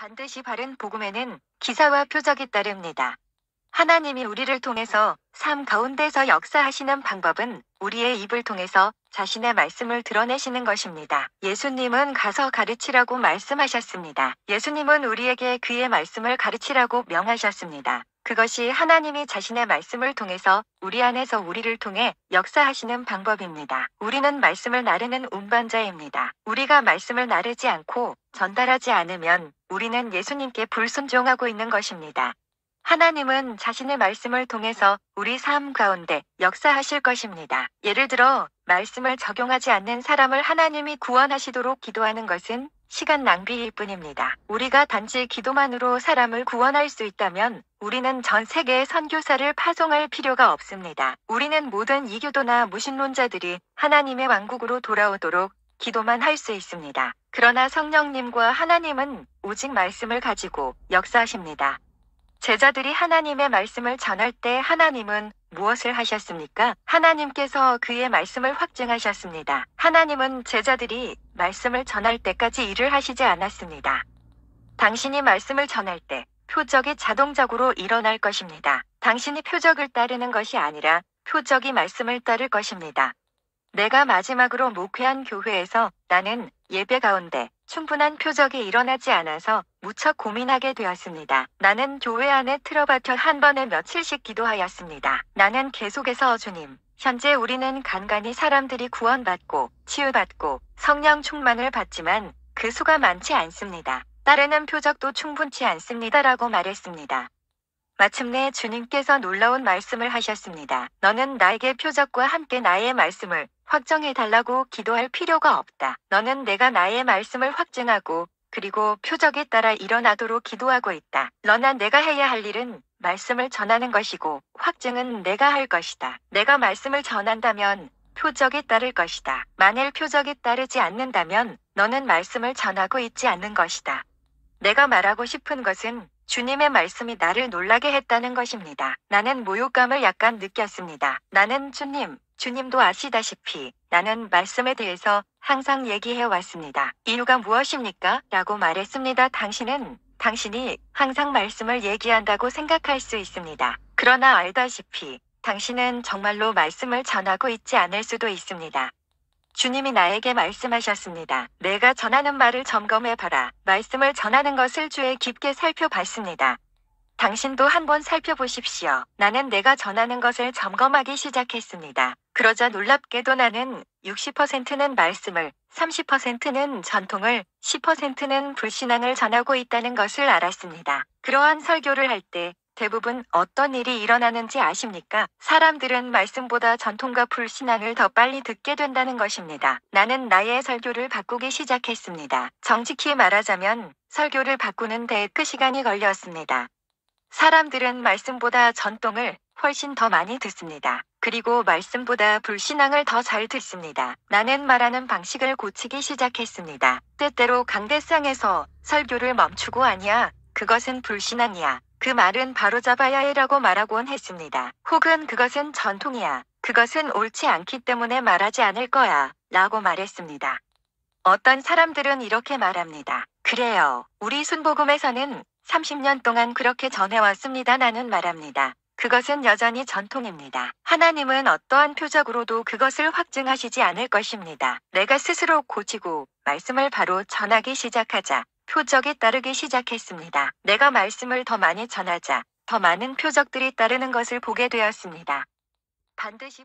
반드시 바른 복음에는 기사와 표적이 따릅니다. 하나님이 우리를 통해서 삶 가운데서 역사하시는 방법은 우리의 입을 통해서 자신의 말씀을 드러내시는 것입니다. 예수님은 가서 가르치라고 말씀하셨습니다. 예수님은 우리에게 그의 말씀을 가르치라고 명하셨습니다. 그것이 하나님이 자신의 말씀을 통해서 우리 안에서 우리를 통해 역사하시는 방법입니다. 우리는 말씀을 나르는 운반자입니다. 우리가 말씀을 나르지 않고 전달하지 않으면 우리는 예수님께 불순종하고 있는 것입니다. 하나님은 자신의 말씀을 통해서 우리 삶 가운데 역사하실 것입니다. 예를 들어 말씀을 적용하지 않는 사람을 하나님이 구원하시도록 기도하는 것은 시간 낭비일 뿐입니다. 우리가 단지 기도만으로 사람을 구원할 수 있다면 우리는 전 세계에 선교사를 파송할 필요가 없습니다. 우리는 모든 이교도나 무신론자들이 하나님의 왕국으로 돌아오도록 기도만 할 수 있습니다. 그러나 성령님과 하나님은 오직 말씀을 가지고 역사하십니다. 제자들이 하나님의 말씀을 전할 때 하나님은 무엇을 하셨습니까? 하나님께서 그의 말씀을 확증하셨습니다. 하나님은 제자들이 말씀을 전할 때까지 일을 하시지 않았습니다. 당신이 말씀을 전할 때 표적이 자동적으로 일어날 것입니다. 당신이 표적을 따르는 것이 아니라 표적이 말씀을 따를 것입니다. 내가 마지막으로 목회한 교회에서 나는 예배 가운데 충분한 표적이 일어나지 않아서 무척 고민하게 되었습니다. 나는 교회 안에 틀어박혀 한 번에 며칠씩 기도하였습니다. 나는 계속해서 주님, 현재 우리는 간간히 사람들이 구원받고 치유받고 성령 충만을 받지만 그 수가 많지 않습니다. 따르는 표적도 충분치 않습니다라고 말했습니다. 마침내 주님께서 놀라운 말씀을 하셨습니다. 너는 나에게 표적과 함께 나의 말씀을 확정해달라고 기도할 필요가 없다. 너는 내가 나의 말씀을 확증하고 그리고 표적에 따라 일어나도록 기도하고 있다. 너나 내가 해야 할 일은 말씀을 전하는 것이고 확증은 내가 할 것이다. 내가 말씀을 전한다면 표적이 따를 것이다. 만일 표적이 따르지 않는다면 너는 말씀을 전하고 있지 않는 것이다. 내가 말하고 싶은 것은 주님의 말씀이 나를 놀라게 했다는 것입니다. 나는 모욕감을 약간 느꼈습니다. 나는 주님도 아시다시피 나는 말씀에 대해서 항상 얘기해 왔습니다. 이유가 무엇입니까? 라고 말했습니다. 당신이 항상 말씀을 얘기한다고 생각할 수 있습니다. 그러나 알다시피 당신은 정말로 말씀을 전하고 있지 않을 수도 있습니다. 주님이 나에게 말씀하셨습니다. 내가 전하는 말을 점검해봐라. 말씀을 전하는 것을 주에 깊게 살펴봤습니다. 당신도 한번 살펴보십시오. 나는 내가 전하는 것을 점검하기 시작했습니다. 그러자 놀랍게도 나는 60%는 말씀을, 30%는 전통을, 10%는 불신앙을 전하고 있다는 것을 알았습니다. 그러한 설교를 할 때 대부분 어떤 일이 일어나는지 아십니까? 사람들은 말씀보다 전통과 불신앙을 더 빨리 듣게 된다는 것입니다. 나는 나의 설교를 바꾸기 시작했습니다. 정직히 말하자면 설교를 바꾸는 데 꽤 시간이 걸렸습니다. 사람들은 말씀보다 전통을 훨씬 더 많이 듣습니다. 그리고 말씀보다 불신앙을 더 잘 듣습니다. 나는 말하는 방식을 고치기 시작했습니다. 때때로 강대상에서 설교를 멈추고 아니야, 그것은 불신앙이야. 그 말은 바로잡아야 해라고 말하곤 했습니다. 혹은 그것은 전통이야. 그것은 옳지 않기 때문에 말하지 않을 거야. 라고 말했습니다. 어떤 사람들은 이렇게 말합니다. 그래요. 우리 순복음에서는 30년 동안 그렇게 전해왔습니다. 나는 말합니다. 그것은 여전히 전통입니다. 하나님은 어떠한 표적으로도 그것을 확증하시지 않을 것입니다. 내가 스스로 고치고 말씀을 바로 전하기 시작하자 표적이 따르기 시작했습니다. 내가 말씀을 더 많이 전하자 더 많은 표적들이 따르는 것을 보게 되었습니다. 반드시